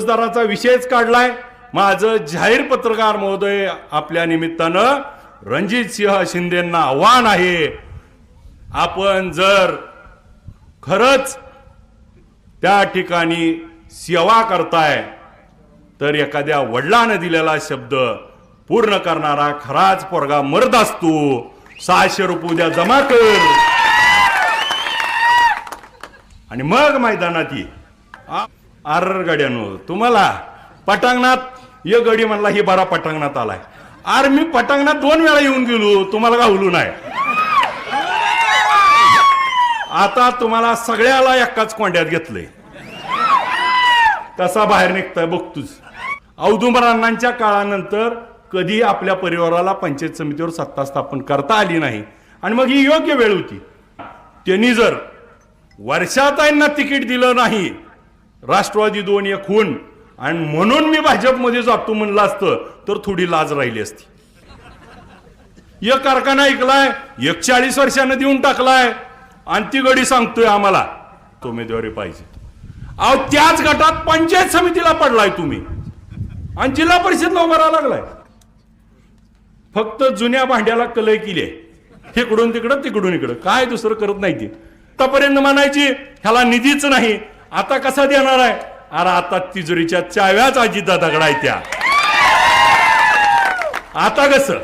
रोजगाराचा विषयच काढलाय। माझं जाहीर पत्रकार महोदय आपल्या निमित्तानं रणजित सिंह शिंदेंना आव्हान आहे, आपण जर खरंच त्या ठिकाणी सेवा करताय तर एखाद्या वडिलांना दिलेला शब्द पूर्ण करणारा खराच पोरगा मर्द असतो। 600 रुपये उद्या जमा कर आणि मग मैदानात ये। आर गड्यानो, तुम्हाला पटांगणात ये गडी म्हणला ही बारा पटांगणात आलाय। आर मी पटांगणात 2 वेळा येऊन गेलो, तुम्हाला गावलो नाही। आता तुम्हाला सगळ्याला एकाच कोंड्यात घेतलंय, कसा बाहेर निघताय बघतोस। औदुंबरांच्या काळानंतर कधी आपल्या परिवाराला पंचायत समितीवर सत्ता स्थापन करता आली नाही आणि मग ही योग्य वेळ होती। त्यांनी जर वर्षाताईंना तिकीट दिलं नाही, राष्ट्रवादी 2-1 होऊन आणि म्हणून मी भाजपमध्ये जातो म्हणलं असतं तर थोडी लाज राहिली असती। एक कारखाना ऐकलाय 41 वर्षांना देऊन टाकलाय आणि ती गडी सांगतोय आम्हाला उमेदवारी पाहिजे। अहो त्याच गटात पंचायत समितीला पडलाय तुम्ही आणि जिल्हा परिषदला उभा राहायला लागलाय। फक्त जुन्या भांड्याला कलई केली आहे, इकडून तिकडं तिकडून इकडं, काय दुसरं करत नाही ती। आतापर्यंत म्हणायची ह्याला निधीच नाही, आता कसा देणार आहे? अरे आता तिजोरीच्या चाव्याच अजितदादाकडे आहेत त्या, आता कसं